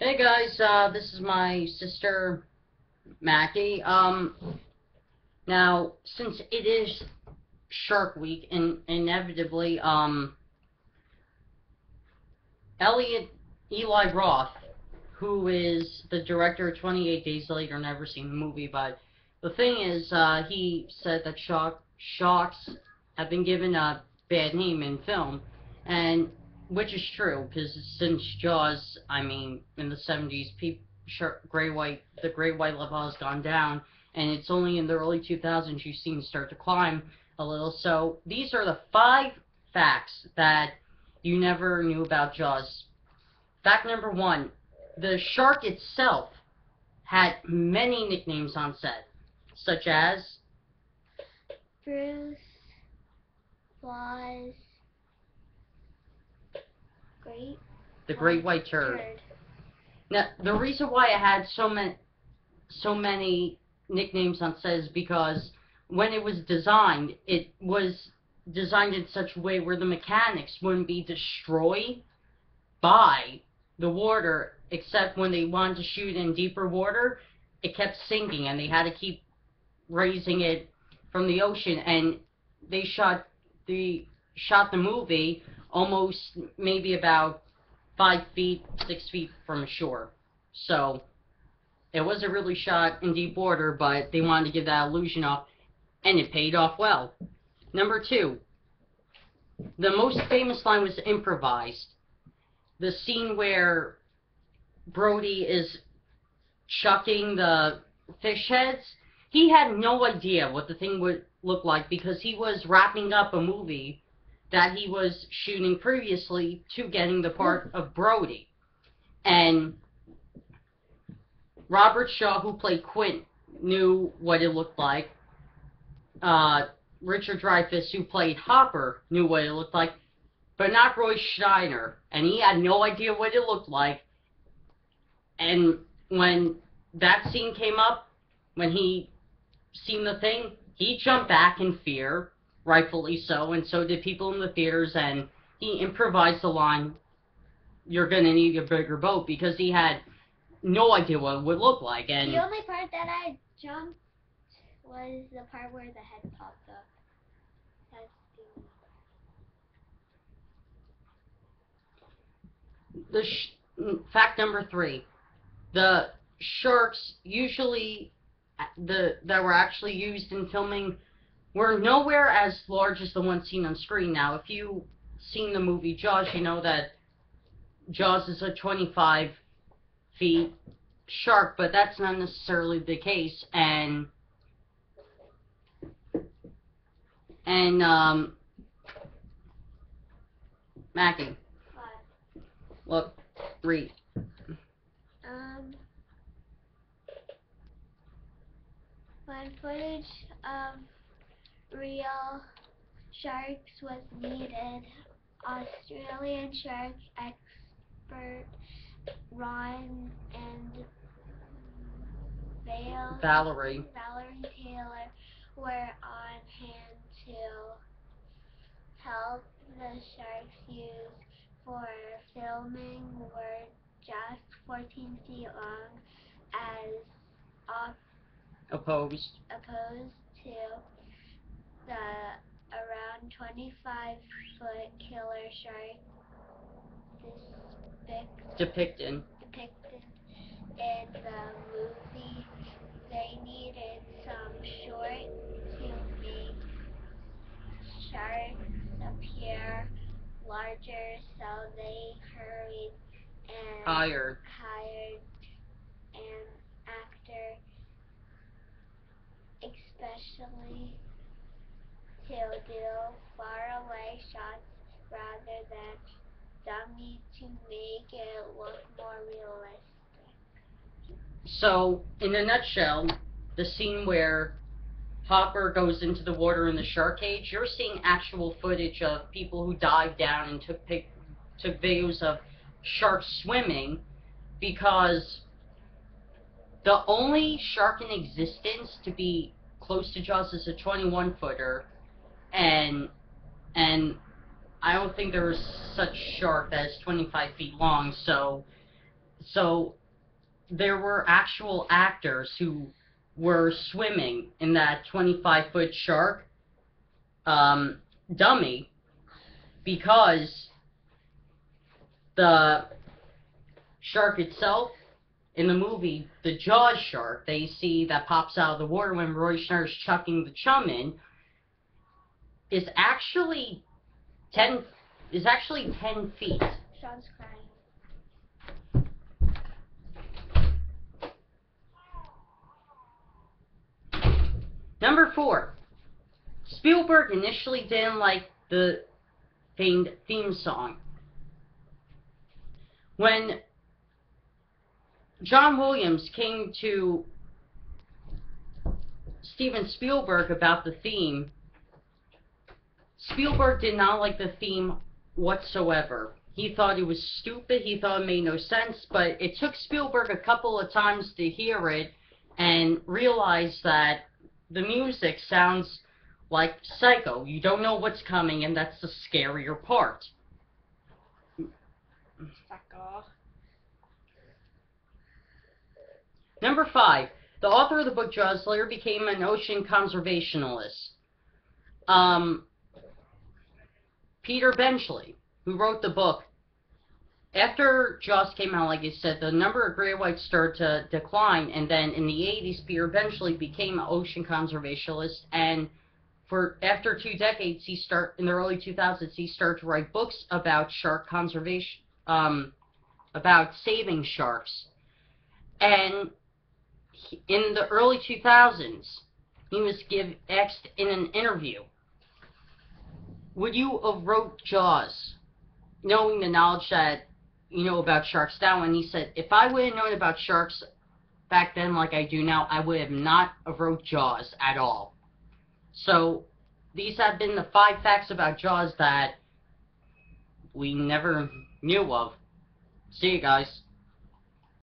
Hey guys, this is my sister Mackie. Now since it is Shark Week, and inevitably, Elliot Eli Roth, who is the director of 28 Days Later, never seen the movie, but the thing is, he said that sharks have been given a bad name in film, and which is true, because since Jaws, I mean, in the 70s, the great white level has gone down, and it's only in the early 2000s you've seen it start to climb a little. So these are the 5 facts that you never knew about Jaws. Fact number 1, the shark itself had many nicknames on set, such as Bruce was great. the Great White Turd. Now, the reason why it had so many nicknames on set is because when it was designed in such a way where the mechanics wouldn't be destroyed by the water, except when they wanted to shoot in deeper water, it kept sinking, and they had to keep raising it from the ocean. And they shot the movie almost maybe about 5 feet, 6 feet from shore. So it wasn't really shot in deep water, but they wanted to give that illusion off, and it paid off well. Number 2, the most famous line was improvised. The scene where Brody is chucking the fish heads, he had no idea what the thing would look like because he was wrapping up a movie that he was shooting previously to getting the part of Brody. And Robert Shaw, who played Quint, knew what it looked like. Richard Dreyfuss, who played Hopper, knew what it looked like, but not Roy Scheider, and he had no idea what it looked like. And when that scene came up, when he seen the thing, he jumped back in fear, rightfully so, and so did people in the theaters, and he improvised the line, "You're gonna need a bigger boat," because he had no idea what it would look like. And the only part that I jumped was the part where the head popped up. That's fact number 3, the sharks usually that were actually used in filming were nowhere as large as the ones seen on screen. Now, if you've seen the movie Jaws, you know that Jaws is a 25 feet shark, but that's not necessarily the case. And Mackie, look, read. When footage of real sharks was needed, Australian shark expert Ron and Valerie Taylor were on hand to help. The sharks used for filming were just 14 feet long, as opposed to the around 25-foot killer shark depicted in the movie. They needed some short to make sharks appear larger, so they hurried and hired an actor especially to do far-away shots rather than dummy to make it look more realistic. So, in a nutshell, the scene where Hopper goes into the water in the shark cage, you're seeing actual footage of people who dived down and took videos of sharks swimming, because the only shark in existence to be close to Jaws is a 21-footer, and I don't think there was such shark that is 25 feet long. So So there were actual actors who were swimming in that 25-foot shark dummy, because the shark itself in the movie, the Jaws shark, they see that pops out of the water when Roy Schneider's chucking the chum in, is actually 10 feet. Sean's crying. Number 4. Spielberg initially didn't like the famed theme song. When John Williams came to Steven Spielberg about the theme, Spielberg did not like the theme whatsoever. He thought it was stupid, he thought it made no sense, but it took Spielberg a couple of times to hear it and realize that the music sounds like Psycho. You don't know what's coming, and that's the scarier part. Psycho. Number 5. The author of the book Jaws later became an ocean conservationist. Peter Benchley, who wrote the book. After Jaws came out, like I said, the number of great whites started to decline, and then in the 80s, Peter Benchley became an ocean conservationist, and after 2 decades, in the early 2000s, he started to write books about shark conservation, about saving sharks. And in the early 2000s, he was asked in an interview, would you have wrote Jaws, knowing the knowledge that you know about sharks now? And he said, if I would have known about sharks back then like I do now, I would have not have wrote Jaws at all. So these have been the 5 facts about Jaws that we never knew of. See you guys.